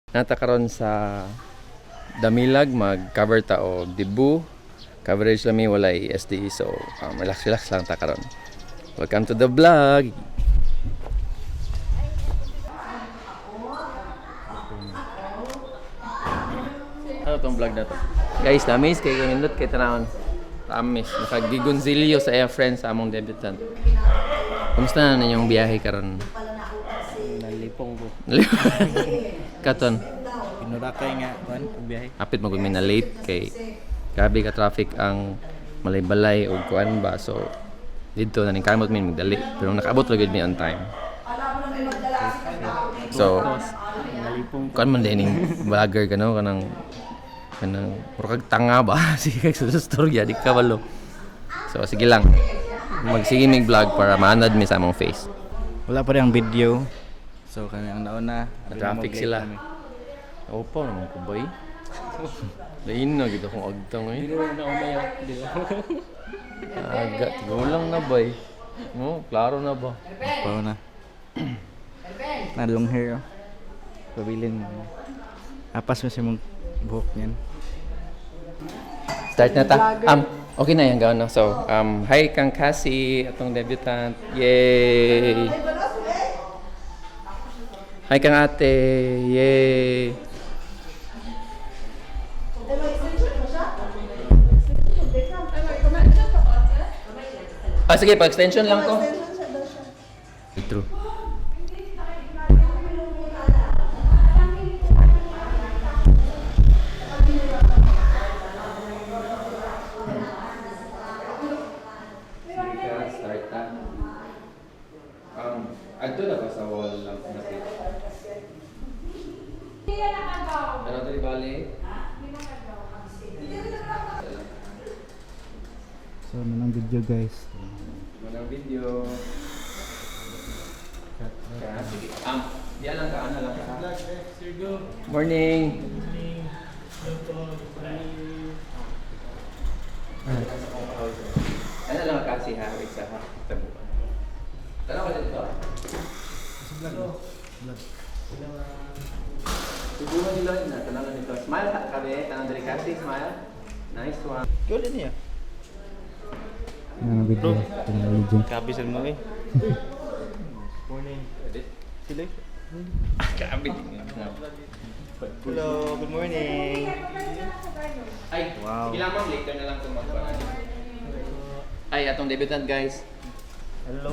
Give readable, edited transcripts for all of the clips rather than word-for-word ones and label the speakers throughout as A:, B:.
A: Nata karon sa Damilag mag-cover ta og Debu. Coverage lami walay SDE so relax lang ta karon. Welcome to the vlog. Ano tong vlog na to? Guys, namis kay nindot kay tanawon. Tamis, nakagigonzilyo sa air friends sa among debutant. Kumusta na ninyong biyahe karon?
B: Nalipong ko.
A: Katon.
B: Pinurakay nga kuan biyahe.
A: Apit magud mi na late kay grabe ka traffic ang malay-balay o kuan ba so dito na ning kamot mi magdali pero nakaabot ra gid mi on time. So
B: Nalipong
A: kuan man din ning vlogger kanang murag tanga ba sige sa storya di ka walo. So sige lang. Magsige mig vlog para maanad mi sa among face.
B: wala pa rin ang video. So kanang nauna
A: Traffic sila. Opo naman ko boy. Lain na gid akong agtang eh.
B: Dili na umaya, dili.
A: Aga, gulang na ba eh? No, klaro na ba?
B: Pao na. Na long hair. Pabilin. Apas mo si mong buhok niyan.
A: Start na ta. Okay na yan gawin na. So, hi kang Cassie, atong debutant. Yay! Hi kang ate. Yay! Sige, pa-extension lang ko. True. Start na. Adto na ba sa wall lang natin? Ano ito bali?
B: So nanang video guys.
A: Walang video. Sige. Diyan lang ka, ano lang ka. Morning. Ano lang ka kasi ha? Wait sa ha? Tabuan. Tanaw ka dito? Subuhan nila yun na. Tanaw ka dito. Smile ka kabe. Tanaw dari kasi. Smile. Nice one.
B: Good niya.
C: Nanang video. Nanang video.
B: Kabisan mo eh. Morning.
A: Edit.
B: Sila.
A: Kabe.
B: Hello, good morning.
A: Ay,
B: Wow.
A: sige lang ma'am. Later na lang kung magpanan. Ay, atong debutant guys.
B: Hello.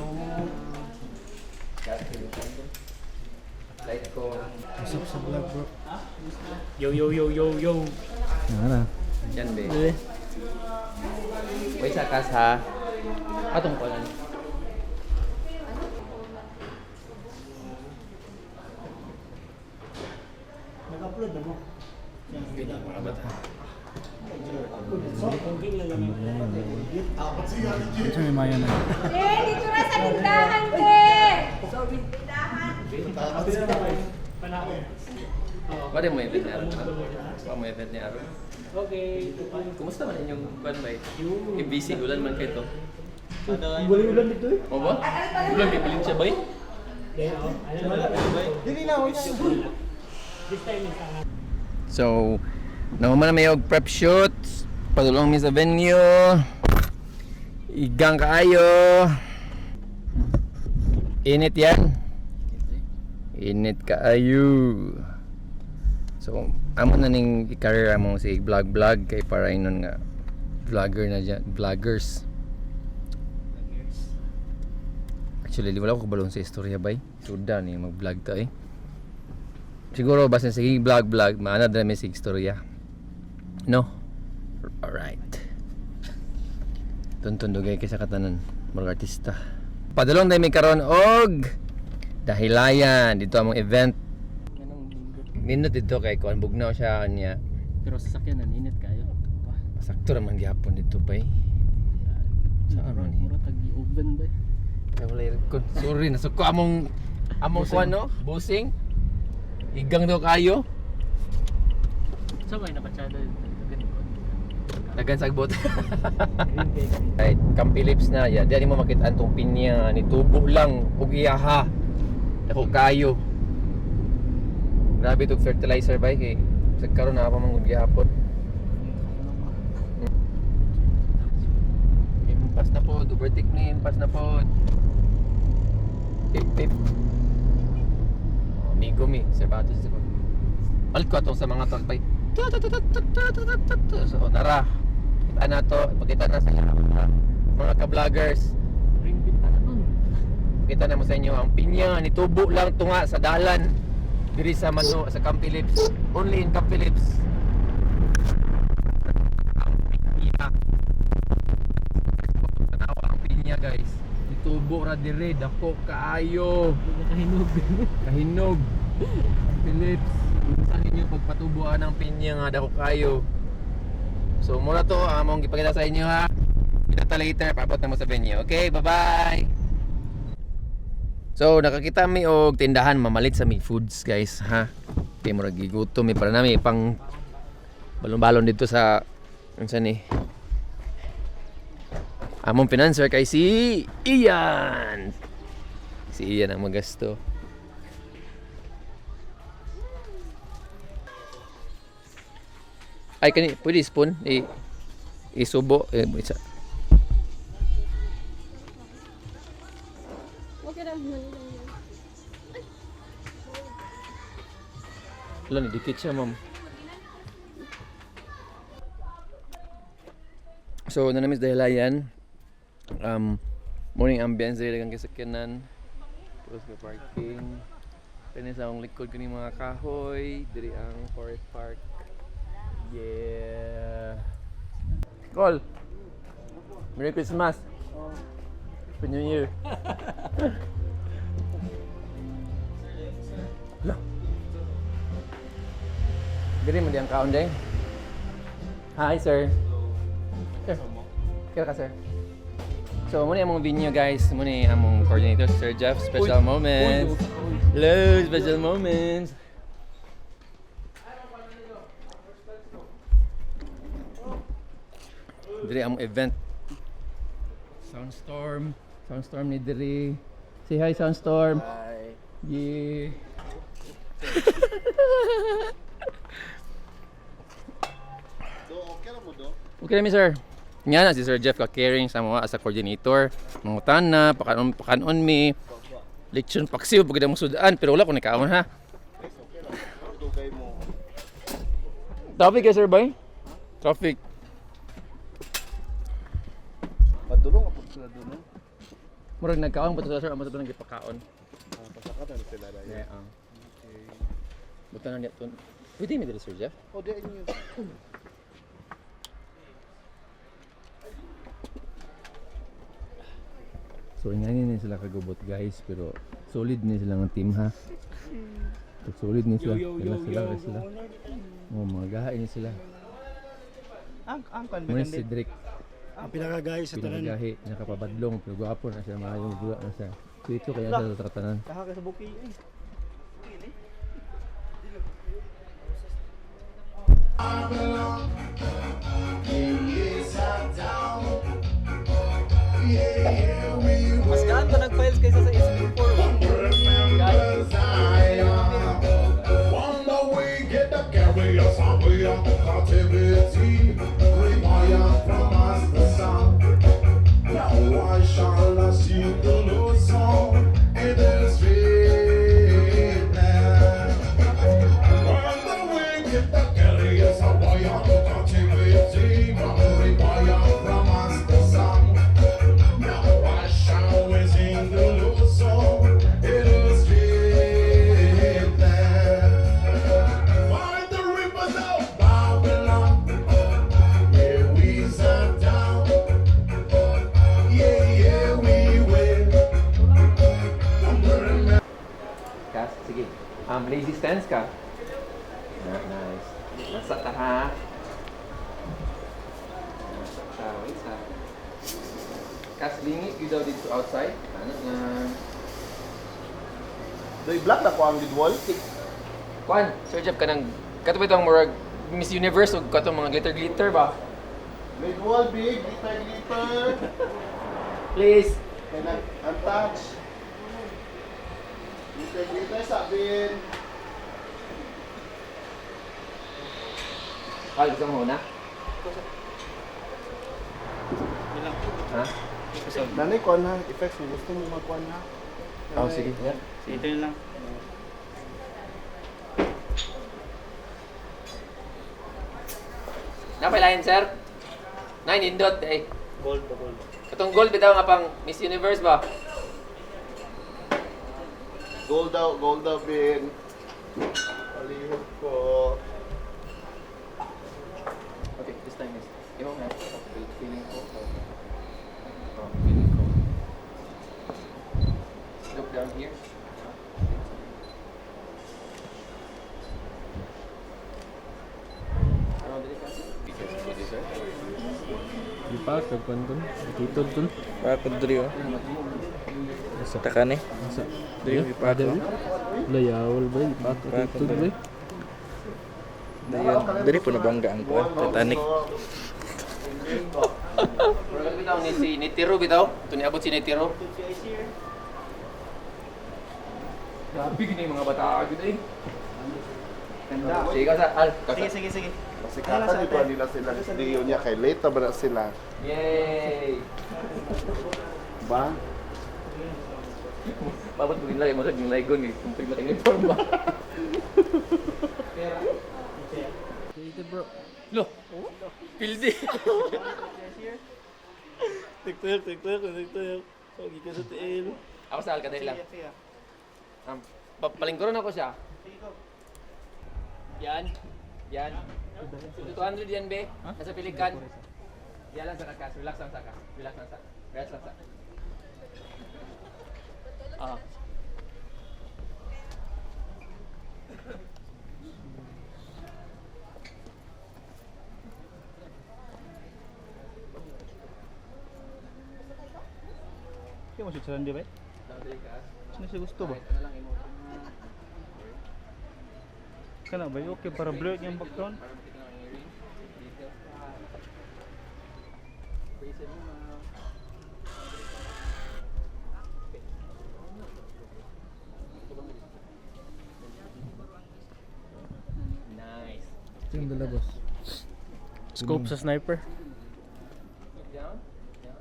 A: Light ko.
C: Usap sa vlog bro.
B: Yo.
C: Nara.
A: Yan be. Wait sa kas ha. Atong panan.
B: Nag-upload na mo.
C: Ito may maya na.
D: Dito na sa tindahan, te!
A: Pwede mo event ni Aaron. Pwede mo event ni Aaron.
B: Okay.
A: Kumusta man inyong ban ba? busy ulan man kayo to.
B: Ulan dito eh.
A: O ba? Ulan kay bilin siya ba?
B: Dili na ako.
A: So, naman na may og prep shoots. Padulong mi sa venue. Igang kaayo. Init yan. Init kaayo. So, amo na ning i-career among si vlog kay para inon nga vlogger na dyan, vloggers. Actually, wala ko kabalong sa istorya bay. Suda ni mag-vlog ta eh. Siguro basta sige vlog maana na may sig istorya. No. Alright. Tuntun dugay kay sa katanan mga artista. Padulong na may karon og dahilayan dito among event. Minute dito kay kuan bugnaw siya niya.
B: Pero sasakyan na init kayo.
A: Sakto raman gyapon dito bay. Saan man ni?
B: Mura tag-oven ba?
A: Ay wala record. Sorry nasuko among kuan no, busing. Igang daw kayo.
B: Sa may napatsada
A: Dagan sagbot. Right, Camp Phillips na. Yeah, di mo makita antong pinya ni tubo lang ug iyaha. Dako kayo. Grabe itong fertilizer ba kay sa karon na pa mangud gihapon. Impas na po, overtake ni impas na po. Tip tip. Amigo mi, sabatos ko. Palit ko atong sa mga talpay. So, tara. Kita na to, ipakita na sa mga ka-vloggers. Kita na mo sa inyo ang pinya ni tubo lang tunga sa dalan diri sa Mano sa Camp Phillips. Only in Camp Phillips. Ang pinya. Tanawa ang pinya guys. Ni tubo ra dire dako kaayo. Kahinog. Camp Phillips. Unsa ninyo pagpatubuan ng pinya nga dako kaayo. So mura to among gipakita sa inyo ha. Kita later paabot na mo sa venue. Okay, bye-bye. So nakakita mi og tindahan mamalit sa mi foods guys ha. Kay mura gigutom mi para nami pang balon-balon dito sa unsa ni. Among financer kay si Ian. Si Ian ang magasto. Ay kani pwede spoon isubo isa. Wala ni dikit siya ma'am. So nanamis dahil yan morning ambience dahil lang kasakyanan. Tapos ka parking. Kani sa akong likod kani mga kahoy. Diri ang Forest Park. Yeah. Call. Merry Christmas. Happy New Year. Lah. Diri mo diyang kaon day. Hi sir. Sir. Kira ka sir. So muna among venue guys, muna among coordinator Sir Jeff, special moments. Hello, special moments. Diri among event. Soundstorm ni diri. Say hi Soundstorm.
B: Hi.
A: Yeah. Okay na mi sir. Nga na si Sir Jeff ka-caring sa mga as a coordinator. Mangutan na, pakanon mi. Leksyon paksiw, pagkita mong sudaan. Pero wala ko nakaon ha. Traffic ya sir bay? Traffic.
B: Padulong ako sila doon.
A: Murag nagkaon pa to sir, amo sa nang gipakaon.
B: Pasakatan sila dahil.
A: Yeah, okay. Buta na niya to. Pwede mi diri Sir Jeff?
B: Oh, di inyo.
A: So ingani ni sila kagubot guys, pero solid ni sila ng team ha. Solid ni sila. Sila. Oh, mga gahain ni sila.
B: Ang kan
A: Muna si Drake.
C: Ang pinaka-guys sa tanan.
A: Pinagahi, nakapabadlong, pero gwapo na siya, maayong buwa na siya. So ito kaya siya sa tratanan.
B: Kahaka sa buki eh. Mas gaan ba nag-files kaysa sa SP4? Sige. Lazy stance ka. Nice. Nasa ta ha. Nasa ta. Wait sa. Kas lingit you daw dito outside. Ano na. Doy black na ko ang lidwall.
A: Kwan, Sir Jeff kanang katubay itong murag Miss Universe o katong mga glitter ba?
B: Lidwall big, glitter.
A: Please.
B: Kaya untouch. Glitter sabin.
A: Ah, gusto mo muna? Ha?
E: Nanay, kuha na. Effects mo. Gusto mo magkuha na.
A: Oh, sige. Yeah.
B: Ito yun lang.
A: Napailayan, sir? 9 indot, eh.
B: Gold.
A: Katong gold bitaw nga pang Miss Universe ba?
E: Gold daw, Ben. Palihog ko.
A: Okay, this time is yung nga feeling ko. Oh, feeling ko. Look down here. Ano dili ka?
C: Di pa, kagkuhan ko. Kitod ko.
B: Pakod diri oh. Takan eh. Diri ipakod.
C: Layawal ba? Di pa, kitod ba?
B: Diri po nabangga ang kuan. Titanic.
A: Pero bitaw ni si Nitiro bitaw. Ito niabot si Nitiro. Grabe gini mga bata agad eh. Ganda. Sige ka sa Al.
B: Sige.
E: Kasi kata di ba nila sila diyo niya kay late na ba na sila?
A: Yay!
E: Ba?
A: Babot mo ginlay mo sa ginlay gon kung pag naka-uniform ba.
C: Dito bro.
A: Lo. Pildi.
B: TikTok. Okay ka sa tiil.
A: Ako sa Alcadel lang. Palingkuron ako siya. Yan. 200 yan, be. Nasa pilikan. Yan lang sa kakas. Relax lang sa ka. Relax lang sa. Ah.
B: Kaya mo siya di ba? Sino siya gusto ba?
A: Ano lang imo.
B: Kana ba? Okay para blur yung background?
A: Para makita ng earring. Details pa. Bracelet mo na. Nice.
C: Ito yung dala boss. Scope sa sniper.
A: Look down.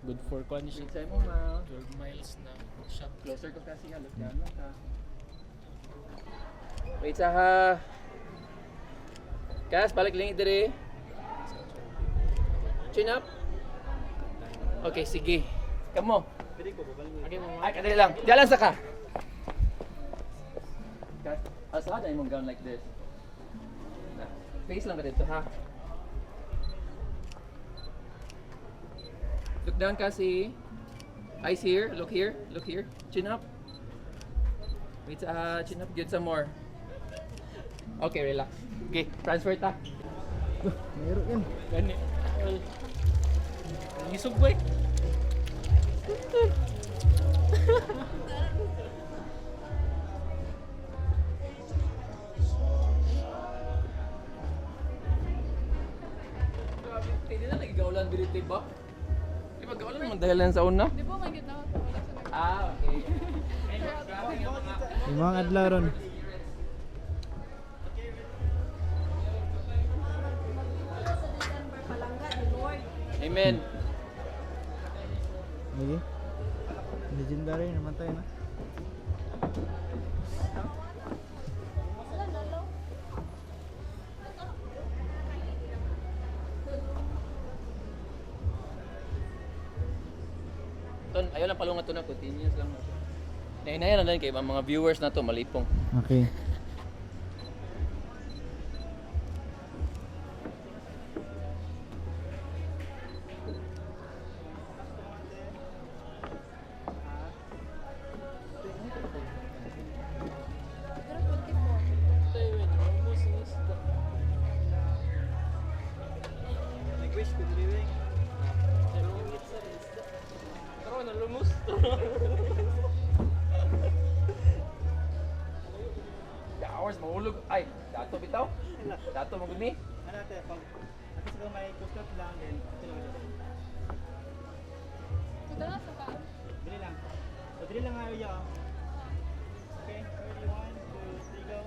C: Good for kwan siya.
A: Side mo ma.
C: 12 miles na shot.
A: Closer ko kasi ha. Look down lang ka. Wait sa ha. Kas, balik lang diri. Chin up. Okay, sige. Kamo. Ay, kadali lang. Diyan lang sa ka. Kas, asa na imong gown like this. Na, face lang ka dito ha. Look down kasi. Eyes here. Look here. Look here. Chin up. Wait sa chin up. Get some more. Okay, relax. Okay, transfer ta.
C: Meron yan.
A: Gani. Isog boy. Hindi na nagigaulan birite ba? Di ba gaulan naman dahilan sa una?
D: Di ba may ginawa?
A: Ah, okay.
C: Yung mga adlaw ron.
A: Amen.
C: Lagi. Legendary naman tayo na.
A: Ton, ayaw lang palungat to na continuous lang. Nainayan na din kay mga viewers na to malipong.
C: Okay.
A: Hours mahulog. Ay, dato bitaw. Dato mo guni.
B: Ano ate, pag kasi may kustot lang din.
D: Ito na sa ka.
B: Dili lang. So dili lang ayaw ya. Okay, ready 1, 2, 3 go.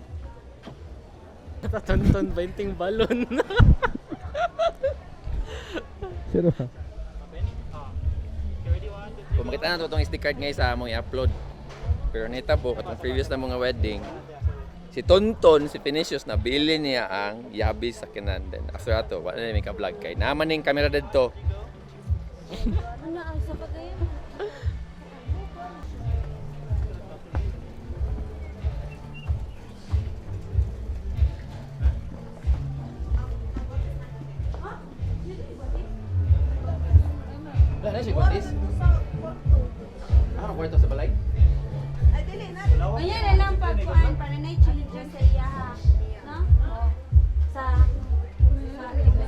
C: Tatanton 20 balon.
B: Sino ba?
A: Kung makita na ito itong SD card ngayon sa among i-upload. Pero nitabo, katong previous na mga wedding, si Tonton, si Vinicius, nabili niya ang yabi sa kinan. Then after ato, wala na may ka-vlog kay. Naman yung camera dito.
D: Ano ang sa pagayon?
A: Wala na siya, Gordis. Ano, kwarto sa balay?
D: Ayan na lang pagkuhan para na i-challenge dyan sa iya ha. No? Sa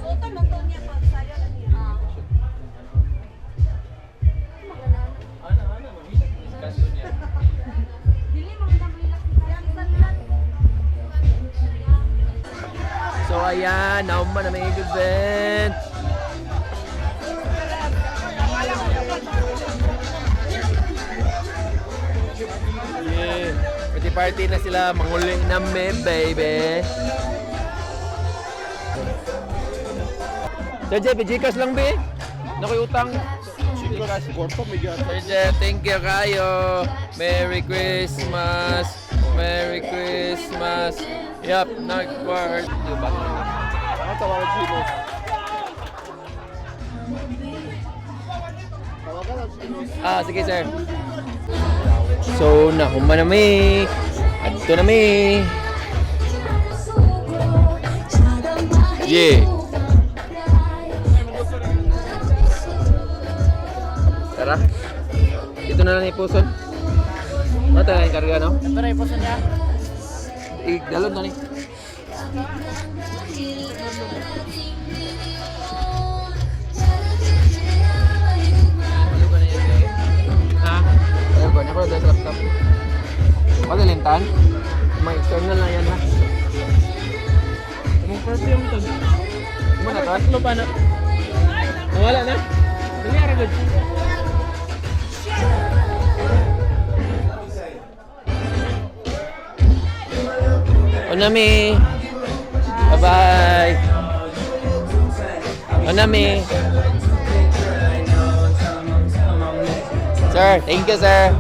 D: Soto mo to niya pag sayo na niya. Dili mo na mo ilak
A: So ayan, nauman na may event. Yeah. Party party na sila, manguli na me, baby. Sir Jeff, Gcash lang be. Nakoy utang.
E: Gcash, kwarto, may gata.
A: Sir Jeff, thank you kayo. Merry Christmas. Merry Christmas. Yup, nag-part. Diba?
E: Ano tawagan sino? Tawagan ang sino?
A: Ah, sige sir. So, nahuma na mi. Adto na mi. Yeah. Tara. Ito na lang ipuson. Ano tayo yung karga, no?
C: Ito na iposan niya.
A: Dalon na ni. Ha? Ayaw ko, nakuha tayo sa laptop. Pagalintan? May external na yan ha.
C: Anong perfume to?
A: Ano na to?
C: Tatlo pa na. Nawala na. Dali aragod.
A: Onami. Bye-bye. Onami. Sir, thank you, sir.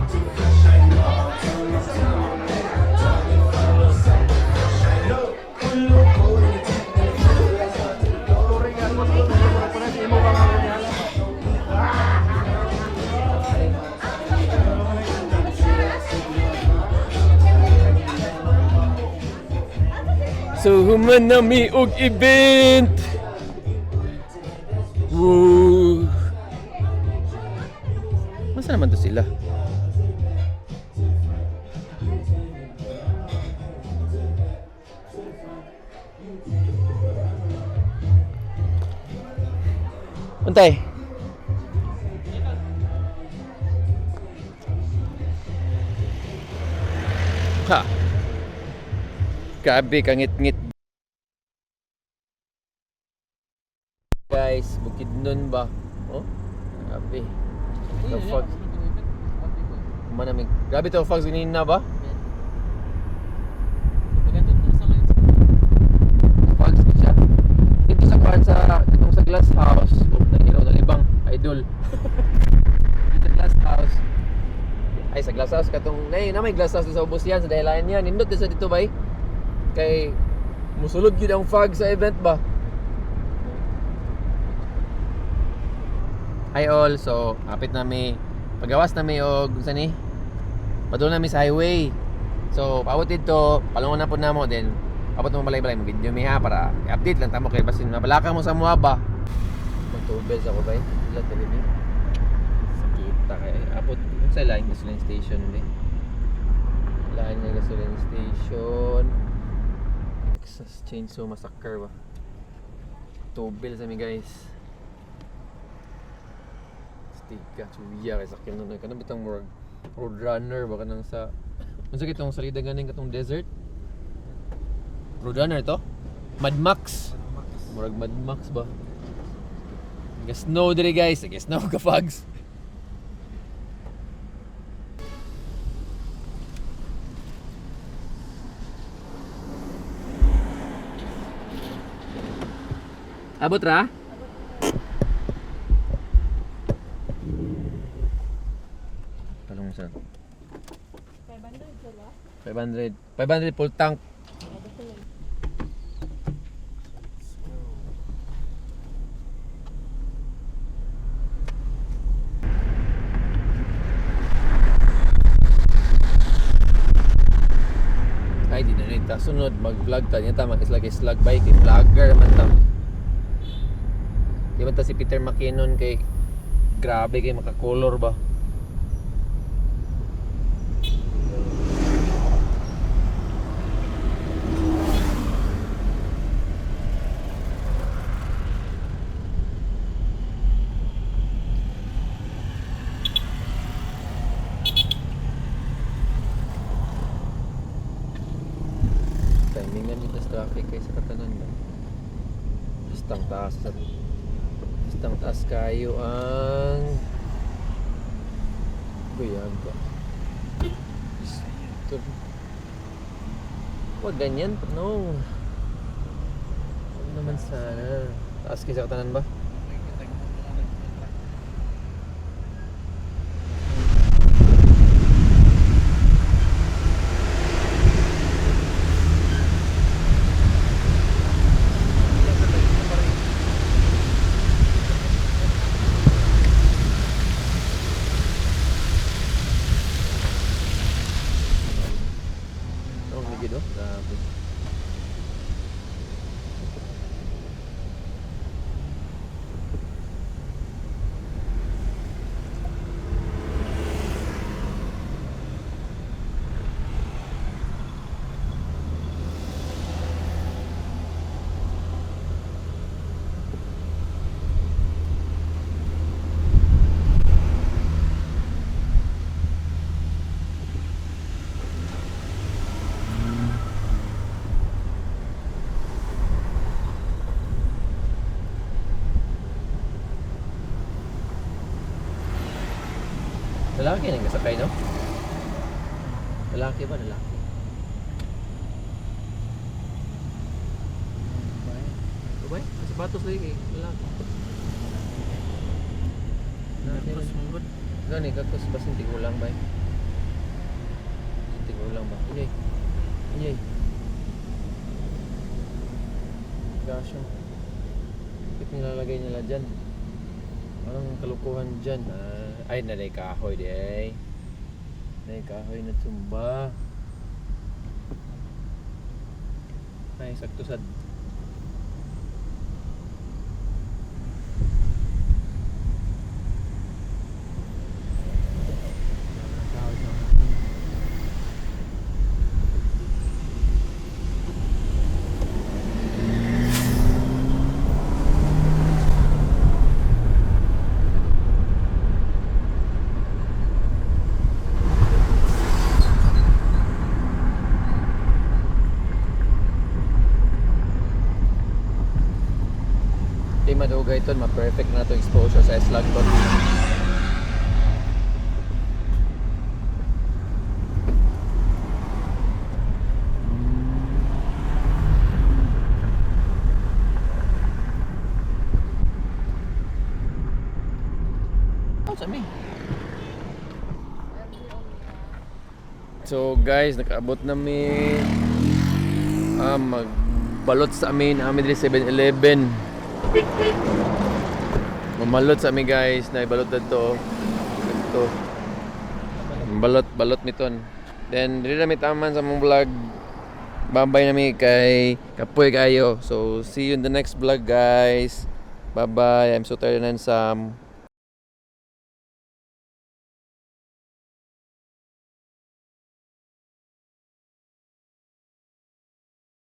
A: So human na mi og event. Woo. Masa naman to sila? Untay. Ha. Grabe, kangit-ngit. Guys, Bukidnon ba? Oh, grabe. The fuck? Manamig. Grabe to, fuck, ganyan na ba? Fuck, siya. Dito sa kwan sa, itong sa glass house. Oh, nanginaw ng ibang idol. Dito sa glass house. Ay, sa glass house, katong, na may glass house sa ubos yan, sa dahilan yan. Nindot din sa dito ba eh? Kay musulod gyud ang fog sa event ba. Hi all, so apit na mi pagawas na mi og unsa ni? Padulong na mi sa highway. So paabot dito, palungon na pud namo then abot mo balay-balay mo video mi ha para i-update lang tamo kay basin mabalaka mo sa mua ba. Magtubes ako bay. Ila tali mi. Sakita kay abot sa line gasoline station ni. Line ng gasoline station. Texas Chainsaw Massacre ba? Tubel sa mi guys. Stika, chuya kay sakyan nun. Kanang bitang murag road runner ba kanang sa unsa kitong salida ganing katong desert? Road runner to? Mad Max. Murag Mad Max ba? Nag-snow diri guys, nag-snow ka fogs. Abot ra? 500. 500 full tank. Ay, di na rin ta. Sunod, mag-vlog ta. Yan ta, mag-islag bike. Kay vlogger man ta. Di man ta si Peter McKinnon kay grabe kay makakolor ba. Timingan dito sa traffic kay sa katanan ba. Bastang taas kayo ang kuyan ko. Ito. Wag ganyan, no. Wag naman sana. Taas kayo sa katanan ba? Gitu, grabe. Lalaki nang kasakay, no? Lalaki ba? Lalaki. Babay? Sapatos lagi kay lalaki. Kakos mong gani, kakos ba sinti ulang ba? Sinti ulang ba? Inyoy. Inyoy. Gosh, bakit nilalagay nila dyan? Parang kalukuhan dyan. Ay, nalay kahoy di ay. Nalay kahoy na tumba. Ay, sakto sad. Di madugay ito, ma-perfect na ito exposure sa S-Log to. So guys, nakaabot namin magbalot sa amin dito 7-Eleven. Mamalot sa amin guys, naibalot dito. Ito. Balot miton. Then dili na mi taman sa mong vlog. Babay na mi kay kapoy kayo. So see you in the next vlog guys. Bye bye. I'm so tired and handsome.